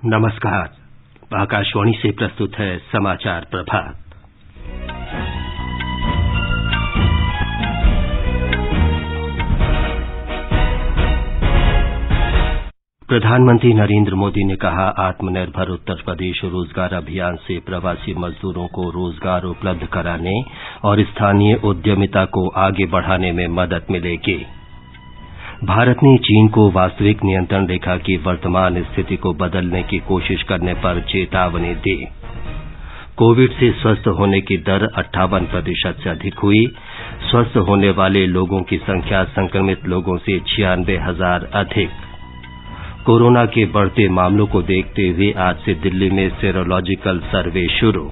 नमस्कार। आकाशवाणी से प्रस्तुत है समाचार प्रभात। प्रधानमंत्री नरेंद्र मोदी ने कहा, आत्मनिर्भर उत्तर प्रदेश रोजगार अभियान से प्रवासी मजदूरों को रोजगार उपलब्ध कराने और स्थानीय उद्यमिता को आगे बढ़ाने में मदद मिलेगी। भारत ने चीन को वास्तविक नियंत्रण रेखा की वर्तमान स्थिति को बदलने की कोशिश करने पर चेतावनी दी। कोविड से स्वस्थ होने की दर 58% से अधिक हुई। स्वस्थ होने वाले लोगों की संख्या संक्रमित लोगों से 96,000 अधिक। कोरोना के बढ़ते मामलों को देखते हुए आज से दिल्ली में सीरोलॉजिकल सर्वे शुरू।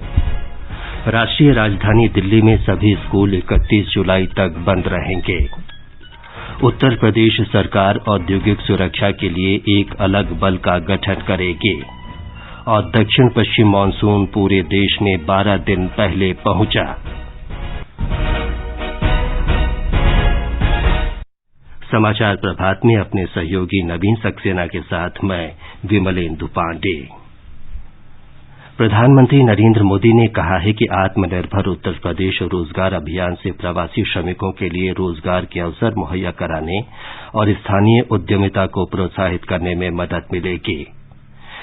राष्ट्रीय राजधानी दिल्ली में सभी स्कूल 31 जुलाई तक बंद रहेंगे। उत्तर प्रदेश सरकार औद्योगिक सुरक्षा के लिए एक अलग बल का गठन करेगी। और दक्षिण पश्चिम मानसून पूरे देश में 12 दिन पहले पहुंचा। समाचार प्रभात में अपने सहयोगी नवीन सक्सेना के साथ मैं विमलेंदु पांडे। प्रधानमंत्री नरेंद्र मोदी ने कहा है कि आत्मनिर्भर उत्तर प्रदेश रोजगार अभियान से प्रवासी श्रमिकों के लिए रोजगार के अवसर मुहैया कराने और स्थानीय उद्यमिता को प्रोत्साहित करने में मदद मिलेगी।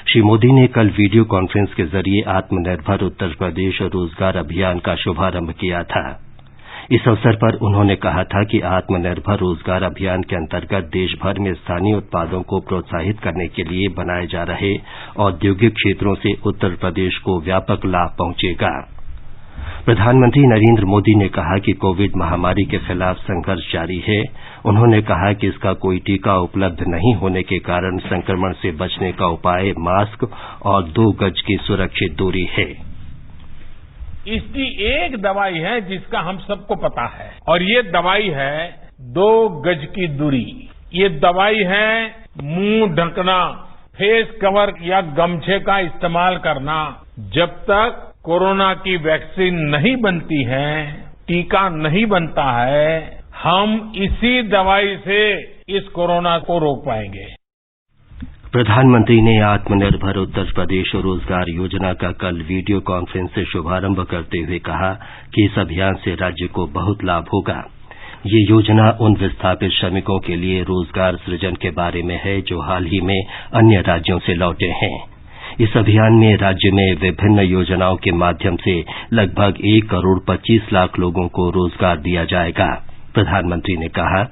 श्री मोदी ने कल वीडियो कॉन्फ्रेंस के जरिए आत्मनिर्भर उत्तर प्रदेश रोजगार अभियान का शुभारंभ किया था। इस अवसर पर उन्होंने कहा था कि आत्मनिर्भर रोजगार अभियान के अंतर्गत देश भर में स्थानीय उत्पादों को प्रोत्साहित करने के लिए बनाए जा रहे औद्योगिक क्षेत्रों से उत्तर प्रदेश को व्यापक लाभ पहुंचेगा। प्रधानमंत्री नरेंद्र मोदी ने कहा कि कोविड महामारी के खिलाफ संघर्ष जारी है। उन्होंने कहा कि इसका कोई टीका उपलब्ध नहीं होने के कारण संक्रमण से बचने का उपाय मास्क और 2 गज की सुरक्षित दूरी है। इसकी एक दवाई है जिसका हम सबको पता है, और ये दवाई है 2 गज की दूरी। ये दवाई है मुंह ढकना, फेस कवर या गमछे का इस्तेमाल करना। जब तक कोरोना की वैक्सीन नहीं बनती है, टीका नहीं बनता है, हम इसी दवाई से इस कोरोना को रोक पाएंगे। प्रधानमंत्री ने आत्मनिर्भर उत्तर प्रदेश रोजगार योजना का कल वीडियो कॉन्फ्रेंस से शुभारंभ करते हुए कहा कि इस अभियान से राज्य को बहुत लाभ होगा। ये योजना उन विस्थापित श्रमिकों के लिए रोजगार सृजन के बारे में है जो हाल ही में अन्य राज्यों से लौटे हैं। इस अभियान में राज्य में विभिन्न योजनाओं के माध्यम से लगभग 1 करोड़ 25 लाख लोगों को रोजगार दिया जाएगा। प्रधानमंत्री ने कहा,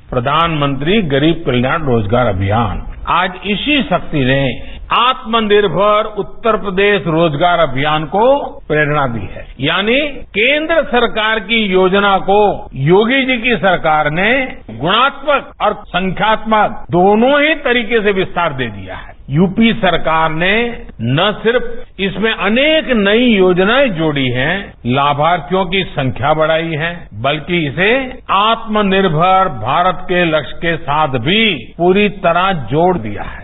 प्रधानमंत्री गरीब कल्याण रोजगार अभियान आज इसी शक्ति ने आत्मनिर्भर उत्तर प्रदेश रोजगार अभियान को प्रेरणा दी है। यानी केंद्र सरकार की योजना को योगी जी की सरकार ने गुणात्मक और संख्यात्मक दोनों ही तरीके से विस्तार दे दिया है। यूपी सरकार ने न सिर्फ इसमें अनेक नई योजनाएं जोड़ी हैं, लाभार्थियों की संख्या बढ़ाई है, बल्कि इसे आत्मनिर्भर भारत के लक्ष्य के साथ भी पूरी तरह जोड़ दिया है।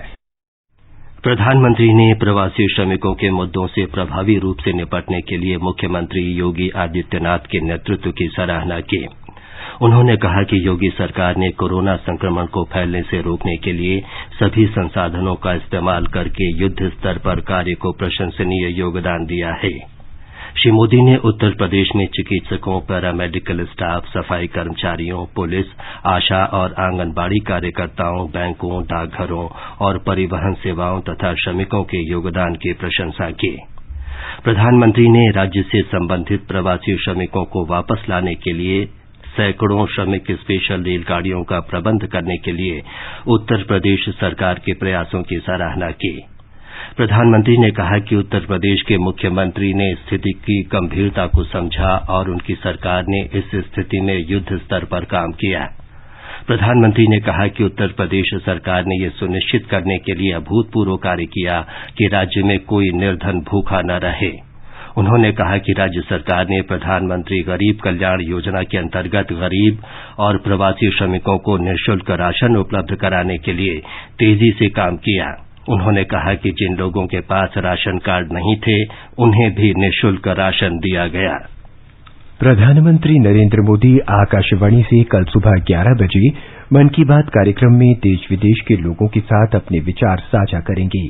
प्रधानमंत्री ने प्रवासी श्रमिकों के मुद्दों से प्रभावी रूप से निपटने के लिए मुख्यमंत्री योगी आदित्यनाथ के नेतृत्व की सराहना की। उन्होंने कहा कि योगी सरकार ने कोरोना संक्रमण को फैलने से रोकने के लिए सभी संसाधनों का इस्तेमाल करके युद्ध स्तर पर कार्य को प्रशंसनीय योगदान दिया है। श्री मोदी ने उत्तर प्रदेश में चिकित्सकों, पैरामेडिकल स्टाफ, सफाई कर्मचारियों, पुलिस, आशा और आंगनबाड़ी कार्यकर्ताओं, बैंकों, डाकघरों और परिवहन सेवाओं तथा श्रमिकों के योगदान की प्रशंसा की। प्रधानमंत्री ने राज्य से संबंधित प्रवासी श्रमिकों को वापस लाने के लिए सैकड़ों श्रमिक स्पेशल रेलगाड़ियों का प्रबंध करने के लिए उत्तर प्रदेश सरकार के प्रयासों की सराहना की। प्रधानमंत्री ने कहा कि उत्तर प्रदेश के मुख्यमंत्री ने स्थिति की गंभीरता को समझा और उनकी सरकार ने इस स्थिति में युद्ध स्तर पर काम किया। प्रधानमंत्री ने कहा कि उत्तर प्रदेश सरकार ने यह सुनिश्चित करने के लिए अभूतपूर्व कार्य किया कि राज्य में कोई निर्धन भूखा न रहे। उन्होंने कहा कि राज्य सरकार ने प्रधानमंत्री गरीब कल्याण योजना के अंतर्गत गरीब और प्रवासी श्रमिकों को निःशुल्क राशन उपलब्ध कराने के लिए तेजी से काम किया। उन्होंने कहा कि जिन लोगों के पास राशन कार्ड नहीं थे, उन्हें भी निःशुल्क राशन दिया गया। प्रधानमंत्री नरेंद्र मोदी आकाशवाणी से कल सुबह 11 बजे मन की बात कार्यक्रम में देश विदेश के लोगों के साथ अपने विचार साझा करेंगे।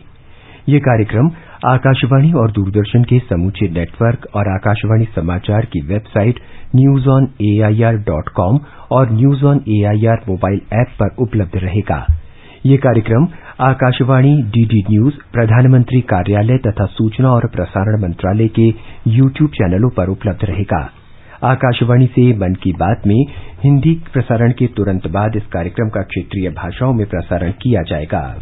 ये कार्यक्रम आकाशवाणी और दूरदर्शन के समूचे नेटवर्क और आकाशवाणी समाचार की वेबसाइट newsonair.com और news on AIR mobile app पर उपलब्ध रहेगा। ये कार्यक्रम आकाशवाणी, डीडी न्यूज, प्रधानमंत्री कार्यालय तथा सूचना और प्रसारण मंत्रालय के यूट्यूब चैनलों पर उपलब्ध रहेगा। आकाशवाणी से मन की बात में हिंदी प्रसारण के तुरंत बाद इस कार्यक्रम का क्षेत्रीय भाषाओं में प्रसारण किया जाएगा।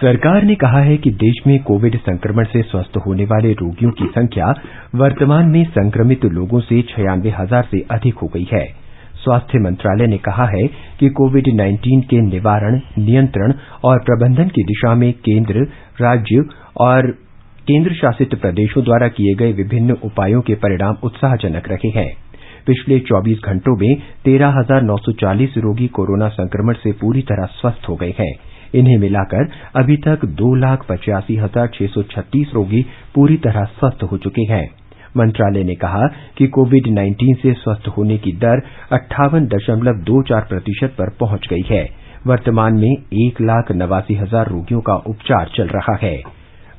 सरकार ने कहा है कि देश में कोविड संक्रमण से स्वस्थ होने वाले रोगियों की संख्या वर्तमान में संक्रमित लोगों से 96,000 से अधिक हो गई है। स्वास्थ्य मंत्रालय ने कहा है कि कोविड-19 के निवारण, नियंत्रण और प्रबंधन की दिशा में केंद्र, राज्य और केंद्र शासित प्रदेशों द्वारा किए गए विभिन्न उपायों के परिणाम उत्साहजनक रहे हैं। पिछले 24 घंटों में 13,940 रोगी कोरोना संक्रमण से पूरी तरह स्वस्थ हो गए हैं। इन्हें मिलाकर अभी तक 2,85,636 रोगी पूरी तरह स्वस्थ हो चुके हैं। मंत्रालय ने कहा कि कोविड-19 से स्वस्थ होने की दर 58.24% पर पहुंच गई है। वर्तमान में 1,89,000 रोगियों का उपचार चल रहा है।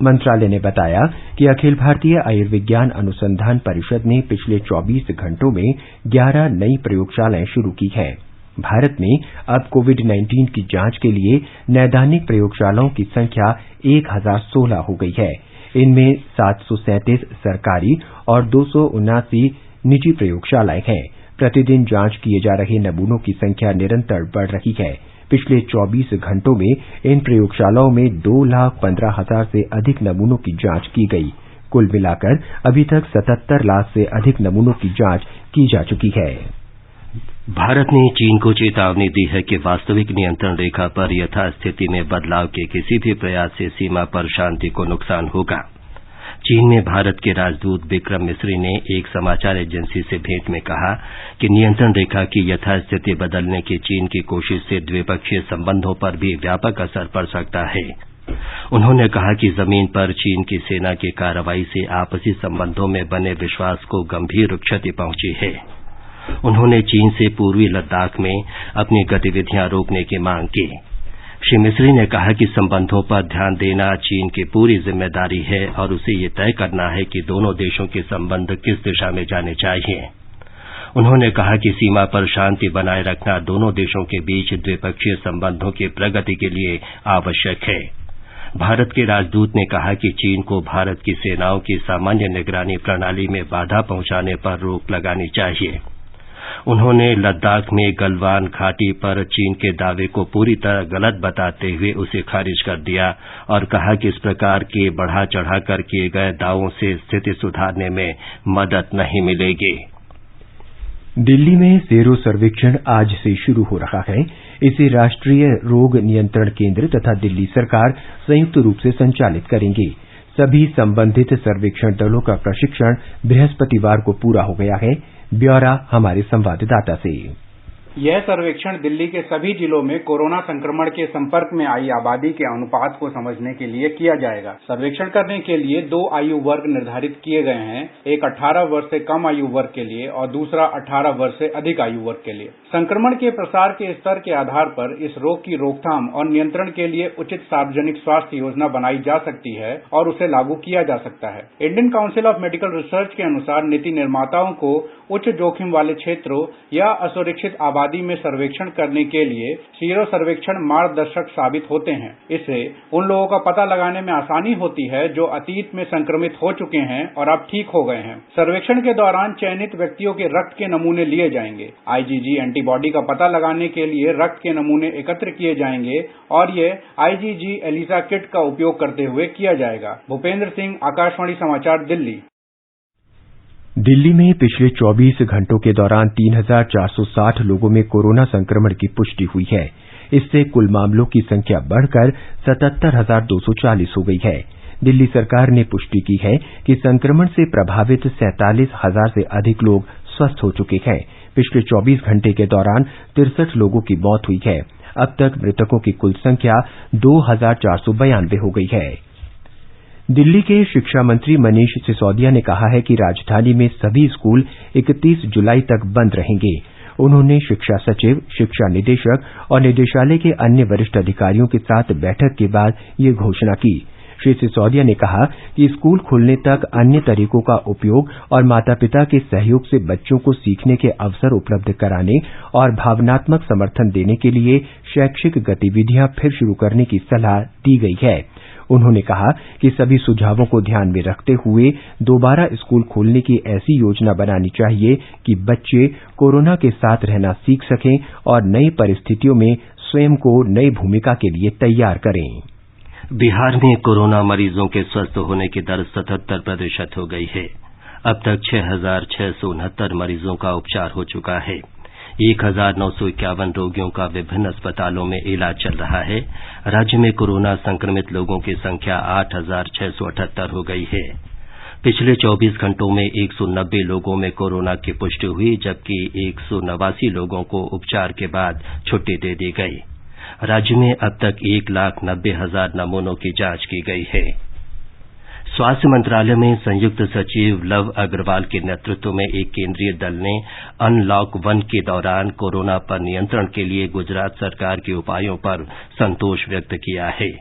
मंत्रालय ने बताया कि अखिल भारतीय आयुर्विज्ञान अनुसंधान परिषद ने पिछले 24 घंटों में 11 नई प्रयोगशालाएं शुरू की हैं। भारत में अब कोविड-19 की जांच के लिए नैदानिक प्रयोगशालाओं की संख्या 1,016 हो गई है। इनमें 737 सरकारी और 279 निजी प्रयोगशालाएं हैं। प्रतिदिन जांच किए जा रहे नमूनों की संख्या निरंतर बढ़ रही है। पिछले 24 घंटों में इन प्रयोगशालाओं में 2,15,000 से अधिक नमूनों की जांच की गई। कुल मिलाकर अभी तक 77 लाख से अधिक नमूनों की जांच की जा चुकी है। भारत ने चीन को चेतावनी दी है कि वास्तविक नियंत्रण रेखा पर यथास्थिति में बदलाव के किसी भी प्रयास से सीमा पर शांति को नुकसान होगा। चीन में भारत के राजदूत विक्रम मिस्री ने एक समाचार एजेंसी से भेंट में कहा कि नियंत्रण रेखा की यथास्थिति बदलने की चीन की कोशिश से द्विपक्षीय संबंधों पर भी व्यापक असर पड़ सकता है। उन्होंने कहा कि जमीन पर चीन की सेना की कार्रवाई से आपसी संबंधों में बने विश्वास को गंभीर क्षति पहुंची है। उन्होंने चीन से पूर्वी लद्दाख में अपनी गतिविधियां रोकने की मांग की। श्री मिस्री ने कहा कि संबंधों पर ध्यान देना चीन की पूरी जिम्मेदारी है और उसे ये तय करना है कि दोनों देशों के संबंध किस दिशा में जाने चाहिए। उन्होंने कहा कि सीमा पर शांति बनाए रखना दोनों देशों के बीच द्विपक्षीय संबंधों की प्रगति के लिए आवश्यक है। भारत के राजदूत ने कहा कि चीन को भारत की सेनाओं की सामान्य निगरानी प्रणाली में बाधा पहुंचाने पर रोक लगानी चाहिए। उन्होंने लद्दाख में गलवान घाटी पर चीन के दावे को पूरी तरह गलत बताते हुए उसे खारिज कर दिया और कहा कि इस प्रकार के बढ़ा चढ़ाकर किए गए दावों से स्थिति सुधारने में मदद नहीं मिलेगी। दिल्ली में सेरो सर्वेक्षण आज से शुरू हो रहा है। इसे राष्ट्रीय रोग नियंत्रण केंद्र तथा दिल्ली सरकार संयुक्त रूप से संचालित करेंगे। सभी संबंधित सर्वेक्षण दलों का प्रशिक्षण बृहस्पतिवार को पूरा हो गया है। ब्यौरा हमारे संवाददाता से। यह सर्वेक्षण दिल्ली के सभी जिलों में कोरोना संक्रमण के संपर्क में आई आबादी के अनुपात को समझने के लिए किया जाएगा। सर्वेक्षण करने के लिए 2 आयु वर्ग निर्धारित किए गए हैं, एक 18 वर्ष से कम आयु वर्ग के लिए और दूसरा 18 वर्ष से अधिक आयु वर्ग के लिए। संक्रमण के प्रसार के स्तर के आधार पर इस रोग की रोकथाम और नियंत्रण के लिए उचित सार्वजनिक स्वास्थ्य योजना बनाई जा सकती है और उसे लागू किया जा सकता है। Indian council of medical research के अनुसार नीति निर्माताओं को उच्च जोखिम वाले क्षेत्रों या असुरक्षित आबादी में सर्वेक्षण करने के लिए सीरो सर्वेक्षण मार्गदर्शक साबित होते हैं। इससे उन लोगों का पता लगाने में आसानी होती है जो अतीत में संक्रमित हो चुके हैं और अब ठीक हो गए हैं। सर्वेक्षण के दौरान चयनित व्यक्तियों के रक्त के नमूने लिए जाएंगे। आईजीजी एंटीबॉडी का पता लगाने के लिए रक्त के नमूने एकत्र किए जाएंगे और ये आईजीजी एलिसा किट का उपयोग करते हुए किया जाएगा। भूपेंद्र सिंह, आकाशवाणी समाचार, दिल्ली। दिल्ली में पिछले 24 घंटों के दौरान 3,460 लोगों में कोरोना संक्रमण की पुष्टि हुई है। इससे कुल मामलों की संख्या बढ़कर 77,240 हो गई है। दिल्ली सरकार ने पुष्टि की है कि संक्रमण से प्रभावित 47,000 से अधिक लोग स्वस्थ हो चुके हैं। पिछले 24 घंटे के दौरान 63 लोगों की मौत हुई है। अब तक मृतकों की कुल संख्या 2,492 हो गई है। दिल्ली के शिक्षा मंत्री मनीष सिसोदिया ने कहा है कि राजधानी में सभी स्कूल 31 जुलाई तक बंद रहेंगे। उन्होंने शिक्षा सचिव, शिक्षा निदेशक और निदेशालय के अन्य वरिष्ठ अधिकारियों के साथ बैठक के बाद ये घोषणा की। श्री सिसोदिया ने कहा कि स्कूल खुलने तक अन्य तरीकों का उपयोग और माता पिता के सहयोग से बच्चों को सीखने के अवसर उपलब्ध कराने और भावनात्मक समर्थन देने के लिए शैक्षिक गतिविधियां फिर शुरू करने की सलाह दी गई है। उन्होंने कहा कि सभी सुझावों को ध्यान में रखते हुए दोबारा स्कूल खोलने की ऐसी योजना बनानी चाहिए कि बच्चे कोरोना के साथ रहना सीख सकें और नई परिस्थितियों में स्वयं को नई भूमिका के लिए तैयार करें। बिहार में कोरोना मरीजों के स्वस्थ होने की दर 77% हो गई है। अब तक 6,669 मरीजों का उपचार हो चुका है। 1,951 रोगियों का विभिन्न अस्पतालों में इलाज चल रहा है। राज्य में कोरोना संक्रमित लोगों की संख्या 8,678 हो गई है। पिछले 24 घंटों में 190 लोगों में कोरोना की पुष्टि हुई, जबकि 189 लोगों को उपचार के बाद छुट्टी दे दी गई। राज्य में अब तक 1,90,000 नमूनों की जांच की गई है। स्वास्थ्य मंत्रालय में संयुक्त सचिव लव अग्रवाल के नेतृत्व में एक केंद्रीय दल ने अनलॉक 1 के दौरान कोरोना पर नियंत्रण के लिए गुजरात सरकार के उपायों पर संतोष व्यक्त किया है।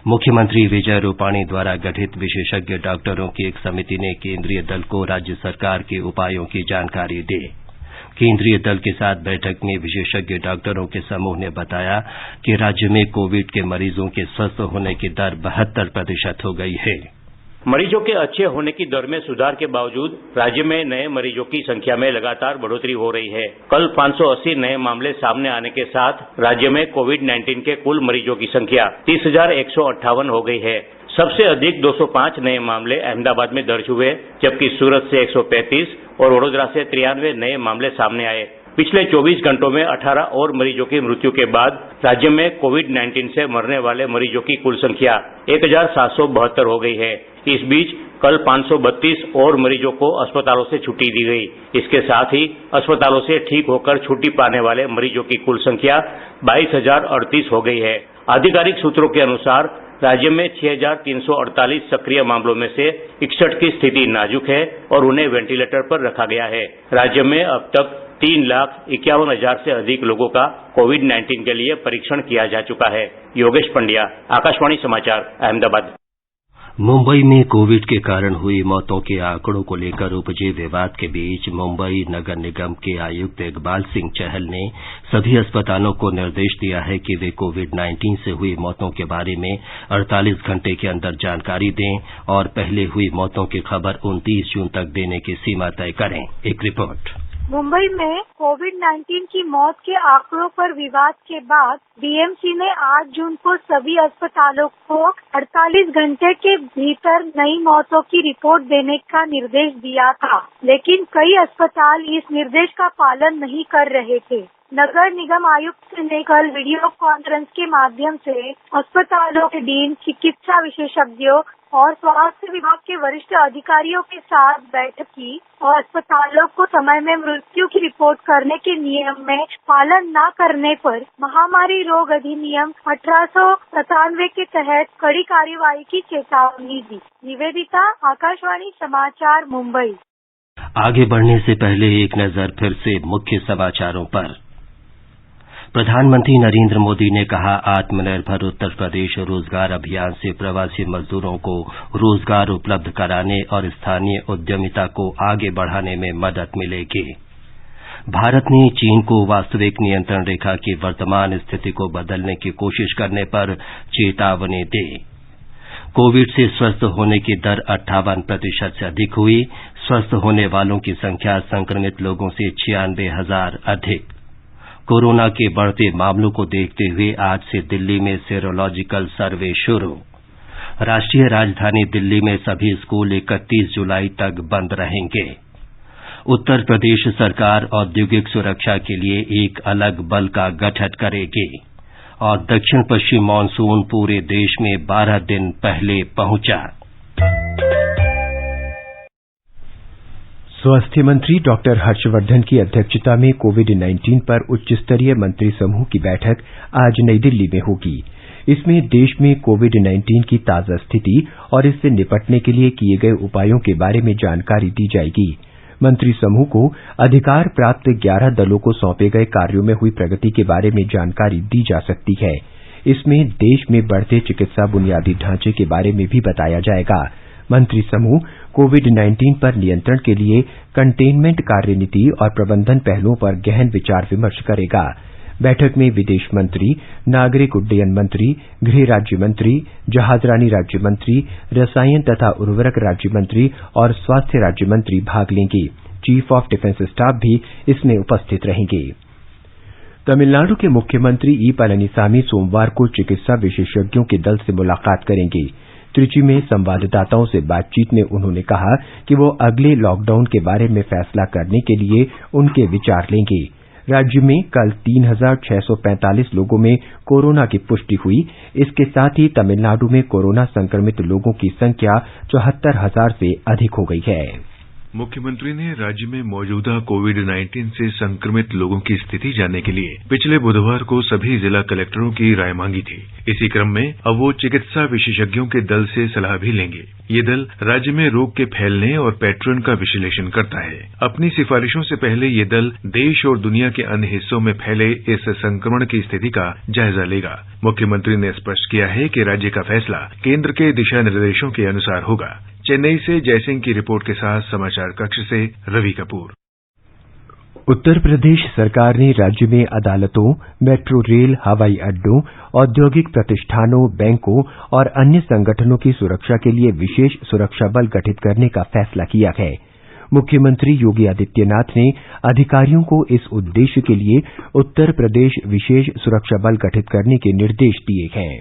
मुख्यमंत्री विजय रूपाणी द्वारा गठित विशेषज्ञ डॉक्टरों की एक समिति ने केंद्रीय दल को राज्य सरकार के उपायों की जानकारी दी। केंद्रीय दल के साथ बैठक में विशेषज्ञ डॉक्टरों के समूह ने बताया कि राज्य में कोविड के मरीजों के स्वस्थ होने की दर 72% हो गई है। मरीजों के अच्छे होने की दर में सुधार के बावजूद राज्य में नए मरीजों की संख्या में लगातार बढ़ोतरी हो रही है। कल 580 नए मामले सामने आने के साथ राज्य में कोविड-19 के कुल मरीजों की संख्या 30,158 हो गई है। सबसे अधिक 205 नए मामले अहमदाबाद में दर्ज हुए, जबकि सूरत से 135 और वडोदरा से 93 नए मामले सामने आए। पिछले 24 घंटों में 18 और मरीजों की मृत्यु के बाद राज्य में कोविड-19 से मरने वाले मरीजों की कुल संख्या 1,772 हो गई है। इस बीच कल 532 और मरीजों को अस्पतालों से छुट्टी दी गई। इसके साथ ही अस्पतालों से ठीक होकर छुट्टी पाने वाले मरीजों की कुल संख्या 22,038 हो गई है। आधिकारिक सूत्रों के अनुसार राज्य में 6,348 सक्रिय मामलों में से 61 की स्थिति नाजुक है और उन्हें वेंटिलेटर पर रखा गया है। राज्य में अब तक 3,51,000 से अधिक लोगों का कोविड-19 के लिए परीक्षण किया जा चुका है। योगेश पंड्या, आकाशवाणी समाचार, अहमदाबाद। मुंबई में कोविड के कारण हुई मौतों के आंकड़ों को लेकर उपजे विवाद के बीच मुंबई नगर निगम के आयुक्त इकबाल सिंह चहल ने सभी अस्पतालों को निर्देश दिया है कि वे कोविड-19 से हुई मौतों के बारे में 48 घंटे के अंदर जानकारी दें और पहले हुई मौतों की खबर 29 जून तक देने की सीमा तय करें। एक रिपोर्ट। मुंबई में कोविड-19 की मौत के आंकड़ों पर विवाद के बाद बीएमसी ने 8 जून को सभी अस्पतालों को 48 घंटे के भीतर नई मौतों की रिपोर्ट देने का निर्देश दिया था, लेकिन कई अस्पताल इस निर्देश का पालन नहीं कर रहे थे। नगर निगम आयुक्त ने कल वीडियो कॉन्फ्रेंस के माध्यम से अस्पतालों के डीन, चिकित्सा विशेषज्ञों और स्वास्थ्य विभाग के वरिष्ठ अधिकारियों के साथ बैठक की और अस्पतालों को समय में मृत्यु की रिपोर्ट करने के नियम में पालन न करने पर महामारी रोग अधिनियम 1897 के तहत कड़ी कार्रवाई की चेतावनी दी। निवेदिता, आकाशवाणी समाचार, मुंबई। आगे बढ़ने से पहले एक नजर फिर से मुख्य समाचारों पर। प्रधानमंत्री नरेंद्र मोदी ने कहा, आत्मनिर्भर उत्तर प्रदेश रोजगार अभियान से प्रवासी मजदूरों को रोजगार उपलब्ध कराने और स्थानीय उद्यमिता को आगे बढ़ाने में मदद मिलेगी। भारत ने चीन को वास्तविक नियंत्रण रेखा की वर्तमान स्थिति को बदलने की कोशिश करने पर चेतावनी दी। कोविड से स्वस्थ होने की दर 58% से अधिक हुई। स्वस्थ होने वालों की संख्या संक्रमित लोगों से 96,000 अधिक। कोरोना के बढ़ते मामलों को देखते हुए आज से दिल्ली में सेरोलॉजिकल सर्वे शुरू। राष्ट्रीय राजधानी दिल्ली में सभी स्कूल 31 जुलाई तक बंद रहेंगे। उत्तर प्रदेश सरकार औद्योगिक सुरक्षा के लिए एक अलग बल का गठन करेगी और दक्षिण पश्चिम मानसून पूरे देश में 12 दिन पहले पहुंचा। स्वास्थ्य मंत्री डॉक्टर हर्षवर्धन की अध्यक्षता में कोविड-19 पर उच्च स्तरीय मंत्री समूह की बैठक आज नई दिल्ली में होगी। इसमें देश में कोविड-19 की ताजा स्थिति और इससे निपटने के लिए किए गए उपायों के बारे में जानकारी दी जाएगी। मंत्री समूह को अधिकार प्राप्त 11 दलों को सौंपे गए कार्यों में हुई प्रगति के बारे में जानकारी दी जा सकती है। इसमें देश में बढ़ते चिकित्सा बुनियादी ढांचे के बारे में भी बताया जाएगा। मंत्री समूह कोविड-19 पर नियंत्रण के लिए कंटेनमेंट कार्यनीति और प्रबंधन पहलुओं पर गहन विचार विमर्श करेगा। बैठक में विदेश मंत्री, नागरिक उड्डयन मंत्री, गृह राज्य मंत्री, जहाजरानी राज्य मंत्री, रसायन तथा उर्वरक राज्य मंत्री और स्वास्थ्य राज्य मंत्री भाग लेंगे। चीफ ऑफ डिफेंस स्टाफ भी इसमें उपस्थित रहेंगे। तमिलनाडु के मुख्यमंत्री ई पलनीसामी सोमवार को चिकित्सा विशेषज्ञों के दल से मुलाकात करेंगे। त्रिची में संवाददाताओं से बातचीत में उन्होंने कहा कि वो अगले लॉकडाउन के बारे में फैसला करने के लिए उनके विचार लेंगे। राज्य में कल 3,645 लोगों में कोरोना की पुष्टि हुई। इसके साथ ही तमिलनाडु में कोरोना संक्रमित लोगों की संख्या 74,000 से अधिक हो गई है। मुख्यमंत्री ने राज्य में मौजूदा कोविड-19 से संक्रमित लोगों की स्थिति जानने के लिए पिछले बुधवार को सभी जिला कलेक्टरों की राय मांगी थी। इसी क्रम में अब वो चिकित्सा विशेषज्ञों के दल से सलाह भी लेंगे। ये दल राज्य में रोग के फैलने और पैटर्न का विश्लेषण करता है। अपनी सिफारिशों से पहले ये दल देश और दुनिया के अन्य हिस्सों में फैले इस संक्रमण की स्थिति का जायजा लेगा। मुख्यमंत्री ने स्पष्ट किया है कि राज्य का फैसला केंद्र के दिशा निर्देशों के अनुसार होगा। चेन्नई से जयसिंह की रिपोर्ट के साथ समाचार कक्ष से रवि कपूर। उत्तर प्रदेश सरकार ने राज्य में अदालतों, मेट्रो रेल, हवाई अड्डों, औद्योगिक प्रतिष्ठानों, बैंकों और अन्य संगठनों की सुरक्षा के लिए विशेष सुरक्षा बल गठित करने का फैसला किया है। मुख्यमंत्री योगी आदित्यनाथ ने अधिकारियों को इस उद्देश्य के लिए उत्तर प्रदेश विशेष सुरक्षा बल गठित करने के निर्देश दिए हैं।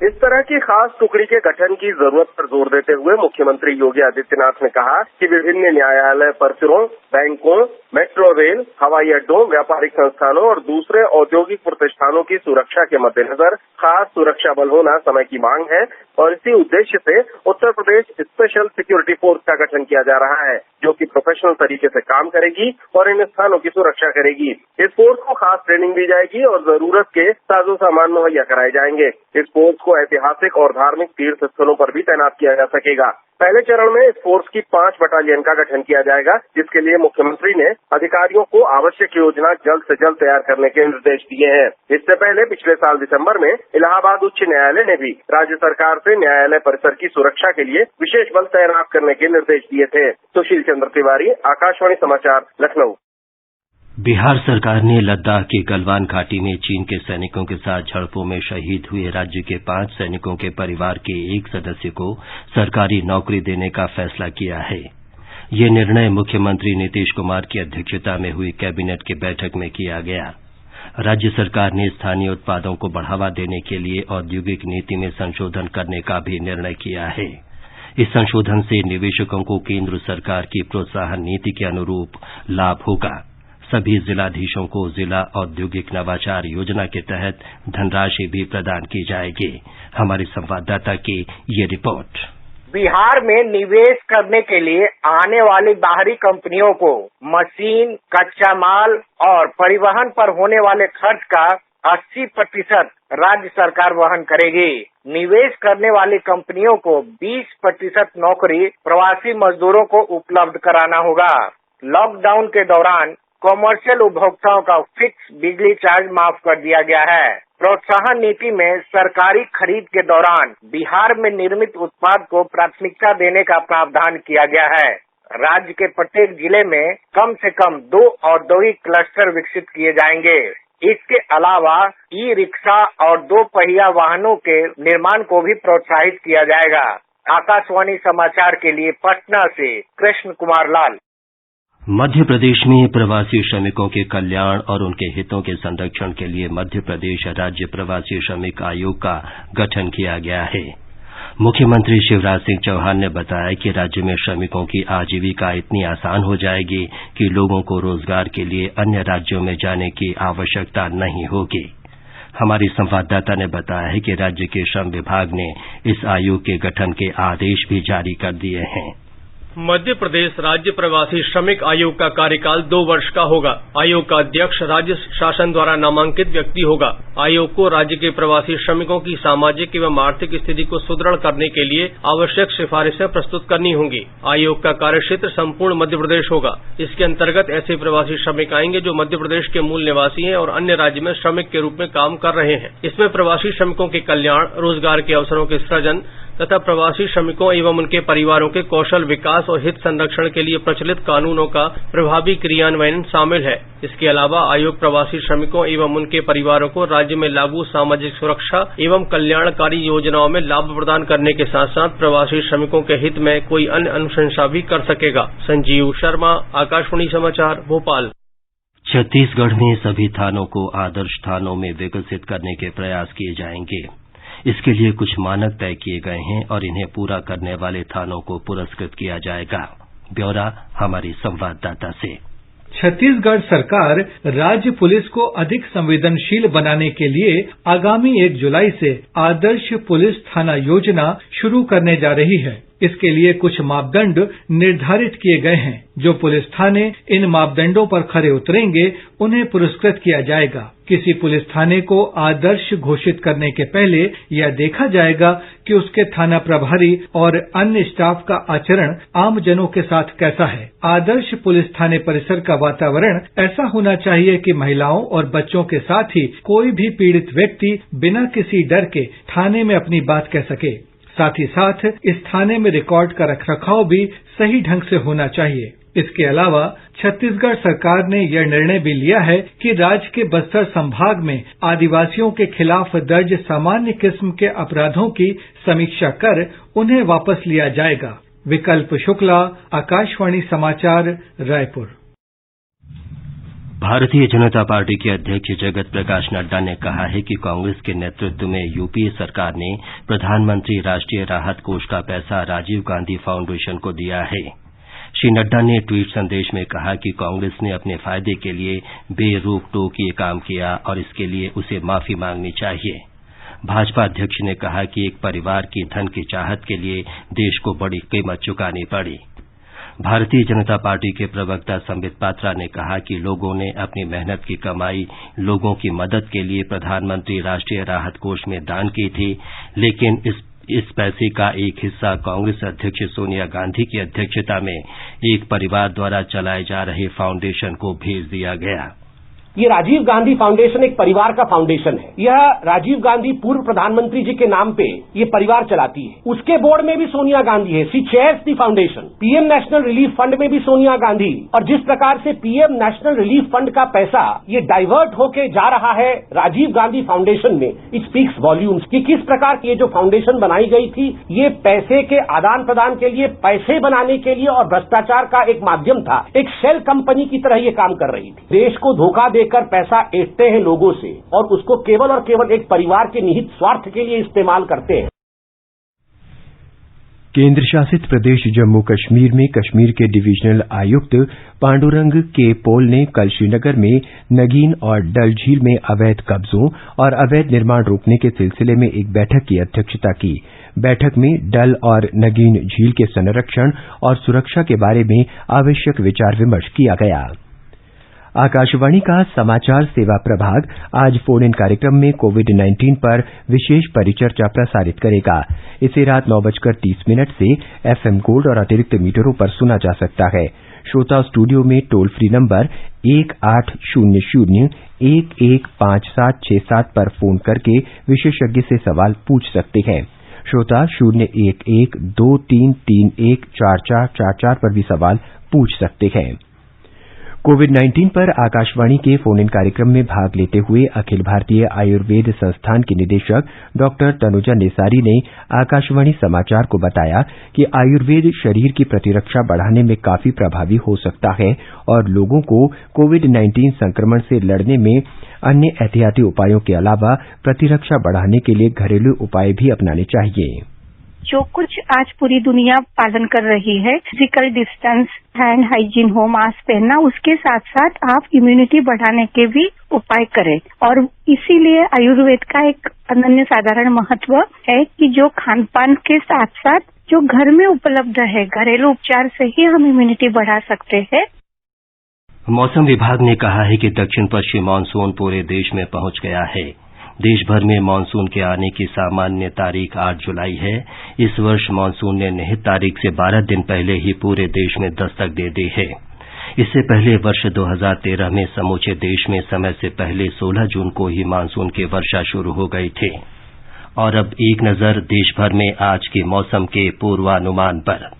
इस तरह की खास टुकड़ी के गठन की जरूरत पर जोर देते हुए मुख्यमंत्री योगी आदित्यनाथ ने कहा कि विभिन्न न्यायालय परिसरों, बैंकों, मेट्रो रेल, हवाई अड्डों, व्यापारिक संस्थानों और दूसरे औद्योगिक प्रतिष्ठानों की सुरक्षा के मद्देनजर खास सुरक्षा बल होना समय की मांग है और इसी उद्देश्य से Uttar Pradesh special security force का गठन किया जा रहा है, जो कि प्रोफेशनल तरीके से काम करेगी और इन स्थानों की सुरक्षा करेगी। इस फोर्स को खास ट्रेनिंग दी जाएगी और जरूरत के साजो सामान मुहैया कराए जाएंगे। इस फोर्स को ऐतिहासिक और धार्मिक तीर्थ स्थलों पर भी तैनात किया जा सकेगा। पहले चरण में इस फोर्स की 5 बटालियन का गठन किया जाएगा, जिसके लिए मुख्यमंत्री ने अधिकारियों को आवश्यक योजना जल्द से जल्द तैयार करने के निर्देश दिए हैं। इससे पहले पिछले साल दिसंबर में इलाहाबाद उच्च न्यायालय ने भी राज्य सरकार से न्यायालय परिसर की सुरक्षा के लिए विशेष बल तैनात करने के निर्देश दिए थे। सुशील चंद्र तिवारी, आकाशवाणी समाचार, लखनऊ। बिहार सरकार ने लद्दाख की गलवान घाटी में चीन के सैनिकों के साथ झड़पों में शहीद हुए राज्य के 5 सैनिकों के परिवार के एक सदस्य को सरकारी नौकरी देने का फैसला किया है। ये निर्णय मुख्यमंत्री नीतीश कुमार की अध्यक्षता में हुई कैबिनेट की बैठक में किया गया। राज्य सरकार ने स्थानीय उत्पादों को बढ़ावा देने के लिए औद्योगिक नीति में संशोधन करने का भी निर्णय किया है। इस संशोधन से निवेशकों को केंद्र सरकार की प्रोत्साहन नीति के अनुरूप लाभ होगा। सभी जिलाधीशों को जिला औद्योगिक नवाचार योजना के तहत धनराशि भी प्रदान की जाएगी। हमारे संवाददाता की ये रिपोर्ट। बिहार में निवेश करने के लिए आने वाली बाहरी कंपनियों को मशीन, कच्चा माल और परिवहन पर होने वाले खर्च का 80% राज्य सरकार वहन करेगी। निवेश करने वाली कंपनियों को 20% नौकरी प्रवासी मजदूरों को उपलब्ध कराना होगा। लॉकडाउन के दौरान कॉमर्शियल उपभोक्ताओं का फिक्स बिजली चार्ज माफ कर दिया गया है। प्रोत्साहन नीति में सरकारी खरीद के दौरान बिहार में निर्मित उत्पाद को प्राथमिकता देने का प्रावधान किया गया है। राज्य के प्रत्येक जिले में कम से कम 2 औद्योगिक क्लस्टर विकसित किए जाएंगे। इसके अलावा ई रिक्शा और 2 पहिया वाहनों के निर्माण को भी प्रोत्साहित किया जाएगा। आकाशवाणी समाचार के लिए पटना से कृष्ण कुमार लाल। मध्य प्रदेश में प्रवासी श्रमिकों के कल्याण और उनके हितों के संरक्षण के लिए मध्य प्रदेश राज्य प्रवासी श्रमिक आयोग का गठन किया गया है। मुख्यमंत्री शिवराज सिंह चौहान ने बताया कि राज्य में श्रमिकों की आजीविका इतनी आसान हो जाएगी कि लोगों को रोजगार के लिए अन्य राज्यों में जाने की आवश्यकता नहीं होगी। हमारी संवाददाता ने बताया है कि राज्य के श्रम विभाग ने इस आयोग के गठन के आदेश भी जारी कर दिए हैं। मध्य प्रदेश राज्य प्रवासी श्रमिक आयोग का कार्यकाल 2 वर्ष का होगा। आयोग का अध्यक्ष राज्य शासन द्वारा नामांकित व्यक्ति होगा। आयोग को राज्य के प्रवासी श्रमिकों की सामाजिक एवं आर्थिक स्थिति को सुदृढ़ करने के लिए आवश्यक सिफारिशें प्रस्तुत करनी होंगी। आयोग का कार्यक्षेत्र संपूर्ण मध्य प्रदेश होगा। इसके अंतर्गत ऐसे प्रवासी श्रमिक आएंगे जो मध्य प्रदेश के मूल निवासी हैं और अन्य राज्य में श्रमिक के रूप में काम कर रहे हैं। इसमें प्रवासी श्रमिकों के कल्याण, रोजगार के अवसरों के सृजन तथा प्रवासी श्रमिकों एवं उनके परिवारों के कौशल विकास और हित संरक्षण के लिए प्रचलित कानूनों का प्रभावी क्रियान्वयन शामिल है। इसके अलावा आयोग प्रवासी श्रमिकों एवं उनके परिवारों को राज्य में लागू सामाजिक सुरक्षा एवं कल्याणकारी योजनाओं में लाभ प्रदान करने के साथ साथ प्रवासी श्रमिकों के हित में कोई अन्य अनुशंसा भी कर सकेगा। संजीव शर्मा, आकाशवाणी समाचार, भोपाल। छत्तीसगढ़ में सभी थानों को आदर्श थानों में विकसित करने के प्रयास किए जाएंगे। इसके लिए कुछ मानक तय किए गए हैं और इन्हें पूरा करने वाले थानों को पुरस्कृत किया जाएगा। ब्यौरा हमारी संवाददाता से। छत्तीसगढ़ सरकार राज्य पुलिस को अधिक संवेदनशील बनाने के लिए आगामी 1 जुलाई से आदर्श पुलिस थाना योजना शुरू करने जा रही है। इसके लिए कुछ मापदंड निर्धारित किए गए हैं। जो पुलिस थाने इन मापदंडों पर खरे उतरेंगे उन्हें पुरस्कृत किया जाएगा। किसी पुलिस थाने को आदर्श घोषित करने के पहले यह देखा जाएगा कि उसके थाना प्रभारी और अन्य स्टाफ का आचरण आमजनों के साथ कैसा है। आदर्श पुलिस थाने परिसर का वातावरण ऐसा होना चाहिए कि महिलाओं और बच्चों के साथ ही कोई भी पीड़ित व्यक्ति बिना किसी डर के थाने में अपनी बात कह सके। साथ ही साथ इस थाने में रिकॉर्ड का रखरखाव भी सही ढंग से होना चाहिए। इसके अलावा छत्तीसगढ़ सरकार ने यह निर्णय भी लिया है कि राज्य के बस्तर संभाग में आदिवासियों के खिलाफ दर्ज सामान्य किस्म के अपराधों की समीक्षा कर उन्हें वापस लिया जाएगा। विकल्प शुक्ला, आकाशवाणी समाचार, रायपुर। भारतीय जनता पार्टी के अध्यक्ष जगत प्रकाश नड्डा ने कहा है कि कांग्रेस के नेतृत्व में यूपीए सरकार ने प्रधानमंत्री राष्ट्रीय राहत कोष का पैसा राजीव गांधी फाउंडेशन को दिया है। श्री नड्डा ने ट्वीट संदेश में कहा कि कांग्रेस ने अपने फायदे के लिए बेरोक टोक ये काम किया और इसके लिए उसे माफी मांगनी चाहिए। भाजपा अध्यक्ष ने कहा कि एक परिवार की धन की चाहत के लिए देश को बड़ी कीमत चुकानी पड़ी। भारतीय जनता पार्टी के प्रवक्ता संबित पात्रा ने कहा कि लोगों ने अपनी मेहनत की कमाई लोगों की मदद के लिए प्रधानमंत्री राष्ट्रीय राहत कोष में दान की थी, लेकिन इस पैसे का एक हिस्सा कांग्रेस अध्यक्ष सोनिया गांधी की अध्यक्षता में एक परिवार द्वारा चलाए जा रहे फाउंडेशन को भेज दिया गया। ये राजीव गांधी फाउंडेशन एक परिवार का फाउंडेशन है। यह राजीव गांधी पूर्व प्रधानमंत्री जी के नाम पे ये परिवार चलाती है। उसके बोर्ड में भी सोनिया गांधी है। She chairs the foundation. PM national relief fund में भी सोनिया गांधी। और जिस प्रकार से पीएम नेशनल रिलीफ फंड का पैसा ये डाइवर्ट होके जा रहा है राजीव गांधी फाउंडेशन में, इट स्पीक्स वॉल्यूम्स कि किस प्रकार की ये जो फाउंडेशन बनाई गई थी ये पैसे के आदान प्रदान के लिए, पैसे बनाने के लिए और भ्रष्टाचार का एक माध्यम था। एक शेल कंपनी की तरह ये काम कर रही थी। देश को धोखा देकर पैसा ऐंठते हैं लोगों से और उसको केवल और केवल एक परिवार के निहित स्वार्थ के लिए इस्तेमाल करते हैं। केंद्र शासित प्रदेश जम्मू कश्मीर में कश्मीर के डिविजनल आयुक्त पांडुरंग के पोल ने कल श्रीनगर में नगीन और डल झील में अवैध कब्जों और अवैध निर्माण रोकने के सिलसिले में एक बैठक की अध्यक्षता की। बैठक में डल और नगीन झील के संरक्षण और सुरक्षा के बारे में आवश्यक विचार विमर्श किया गया। आकाशवाणी का समाचार सेवा प्रभाग आज फोन इन कार्यक्रम में कोविड-19 पर विशेष परिचर्चा प्रसारित करेगा। इसे रात 9:30 से एफएम गोल्ड और अतिरिक्त मीटरों पर सुना जा सकता है। श्रोता स्टूडियो में टोल फ्री नंबर 1800-115767 पर फोन करके विशेषज्ञ से सवाल पूछ सकते हैं। श्रोता 011-2331-4444 पर भी सवाल पूछ सकते हैं। कोविड-19 पर आकाशवाणी के फोन इन कार्यक्रम में भाग लेते हुए अखिल भारतीय आयुर्वेद संस्थान की निदेशक डॉक्टर तनुजा नेसारी ने आकाशवाणी समाचार को बताया कि आयुर्वेद शरीर की प्रतिरक्षा बढ़ाने में काफी प्रभावी हो सकता है और लोगों को कोविड-19 संक्रमण से लड़ने में अन्य एहतियाती उपायों के अलावा प्रतिरक्षा बढ़ाने के लिए घरेलू उपाय भी अपनाने चाहिए। जो कुछ आज पूरी दुनिया पालन कर रही है, फिजिकल डिस्टेंस, हैंड हाइजीन हो, मास्क पहनना, उसके साथ साथ आप इम्यूनिटी बढ़ाने के भी उपाय करें। और इसीलिए आयुर्वेद का एक अनन्य साधारण महत्व है कि जो खान पान के साथ साथ जो घर में उपलब्ध है, घरेलू उपचार से ही हम इम्यूनिटी बढ़ा सकते हैं। मौसम विभाग ने कहा है कि दक्षिण पश्चिम मानसून पूरे देश में पहुंच गया है। देश भर में मानसून के आने की सामान्य तारीख 8 जुलाई है। इस वर्ष मानसून ने निहित तारीख से 12 दिन पहले ही पूरे देश में दस्तक दे दी है। इससे पहले वर्ष 2013 में समूचे देश में समय से पहले 16 जून को ही मानसून की वर्षा शुरू हो गई थी। और अब एक नजर देश भर में आज के मौसम के पूर्वानुमान पर।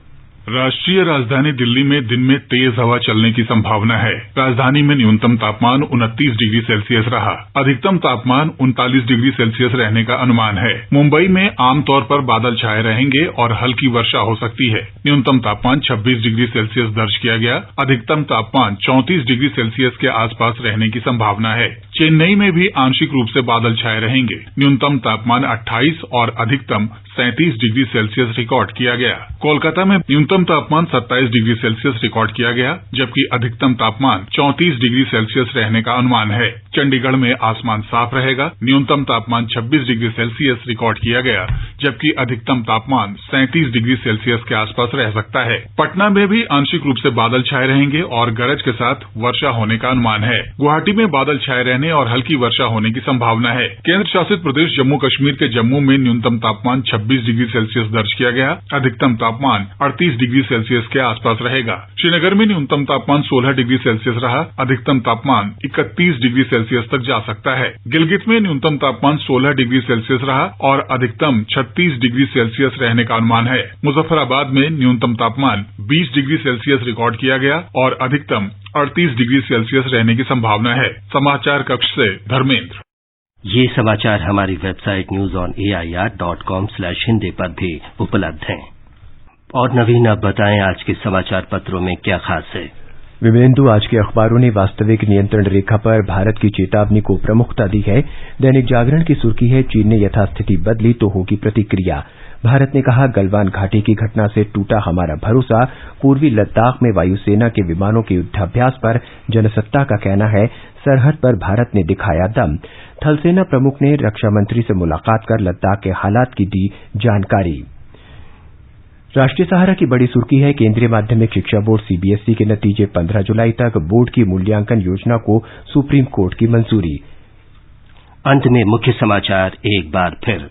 राष्ट्रीय राजधानी दिल्ली में दिन में तेज हवा चलने की संभावना है। राजधानी में न्यूनतम तापमान 29 डिग्री सेल्सियस रहा। अधिकतम तापमान 39 डिग्री सेल्सियस रहने का अनुमान है। मुंबई में आमतौर पर बादल छाए रहेंगे और हल्की वर्षा हो सकती है। न्यूनतम तापमान 26 डिग्री सेल्सियस दर्ज किया गया। अधिकतम तापमान 34 डिग्री सेल्सियस के आसपास रहने की संभावना है। चेन्नई में भी आंशिक रूप से बादल छाए रहेंगे। न्यूनतम तापमान 28 और अधिकतम 37 डिग्री सेल्सियस रिकॉर्ड किया गया। कोलकाता में न्यूनतम तापमान 27 डिग्री सेल्सियस रिकॉर्ड किया गया, जबकि अधिकतम तापमान 34 डिग्री सेल्सियस रहने का अनुमान है। चंडीगढ़ में आसमान साफ रहेगा। न्यूनतम तापमान 26 डिग्री सेल्सियस रिकॉर्ड किया गया, जबकि अधिकतम तापमान 37 डिग्री सेल्सियस के आसपास रह सकता है। पटना में भी आंशिक रूप से बादल छाए रहेंगे और गरज के साथ वर्षा होने का अनुमान है। गुवाहाटी में बादल छाए रहने और हल्की वर्षा होने की संभावना है। केंद्र शासित प्रदेश जम्मू कश्मीर के जम्मू में न्यूनतम तापमान 26 डिग्री सेल्सियस दर्ज किया गया। अधिकतम तापमान 38 डिग्री सेल्सियस के आसपास रहेगा। श्रीनगर में न्यूनतम तापमान 16 डिग्री सेल्सियस रहा। अधिकतम तापमान 31 डिग्री सेल्सियस तक जा सकता है। गिलगित में न्यूनतम तापमान 16 डिग्री सेल्सियस रहा और अधिकतम 36 डिग्री सेल्सियस रहने का अनुमान है। मुजफ्फराबाद में न्यूनतम तापमान 20 डिग्री सेल्सियस रिकॉर्ड किया गया और अधिकतम 38 डिग्री सेल्सियस रहने की संभावना है। समाचार कक्ष से धर्मेंद्र। ये समाचार हमारी वेबसाइट newsonair.com/hindi पर भी उपलब्ध हैं। और नवीन, अब बताएं आज के समाचार पत्रों में क्या खास है। विमलेंदु, आज के अखबारों ने वास्तविक नियंत्रण रेखा पर भारत की चेतावनी को प्रमुखता दी है। दैनिक जागरण की सुर्खी है, चीन ने यथास्थिति बदली तो होगी प्रतिक्रिया। भारत ने कहा, गलवान घाटी की घटना से टूटा हमारा भरोसा। पूर्वी लद्दाख में वायुसेना के विमानों के युद्धाभ्यास पर जनसत्ता का कहना है, सरहद पर भारत ने दिखाया दम। थलसेना प्रमुख ने रक्षा मंत्री से मुलाकात कर लद्दाख के हालात की दी जानकारी। राष्ट्रीय सहारा की बड़ी सुर्खी है, केंद्रीय माध्यमिक शिक्षा बोर्ड सीबीएसई के नतीजे 15 जुलाई तक। बोर्ड की मूल्यांकन योजना को सुप्रीम कोर्ट की मंजूरी। अंत में मुख्य समाचार एक बार फिर।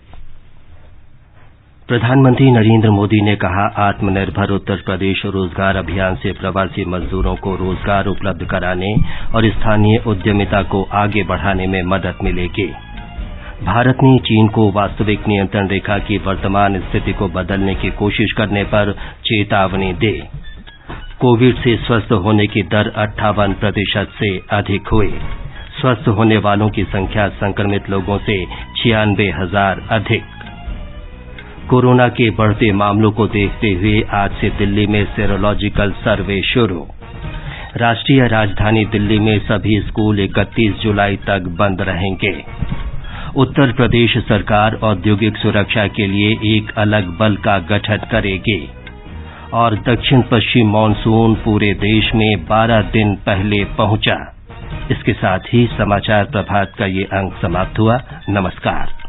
प्रधानमंत्री नरेंद्र मोदी ने कहा, आत्मनिर्भर उत्तर प्रदेश रोजगार अभियान से प्रवासी मजदूरों को रोजगार उपलब्ध कराने और स्थानीय उद्यमिता को आगे बढ़ाने में मदद मिलेगी। भारत ने चीन को वास्तविक नियंत्रण रेखा की वर्तमान स्थिति को बदलने की कोशिश करने पर चेतावनी दी। कोविड से स्वस्थ होने की दर 58% से अधिक हुई। स्वस्थ होने वालों की संख्या संक्रमित लोगों से 96,000 अधिक। कोरोना के बढ़ते मामलों को देखते हुए आज से दिल्ली में सेरोलॉजिकल सर्वे शुरू। राष्ट्रीय राजधानी दिल्ली में सभी स्कूल 31 जुलाई तक बंद रहेंगे। उत्तर प्रदेश सरकार औद्योगिक सुरक्षा के लिए एक अलग बल का गठन करेगी। और दक्षिण पश्चिम मानसून पूरे देश में 12 दिन पहले पहुंचा। इसके साथ ही समाचार प्रभात का ये अंक समाप्त हुआ। नमस्कार।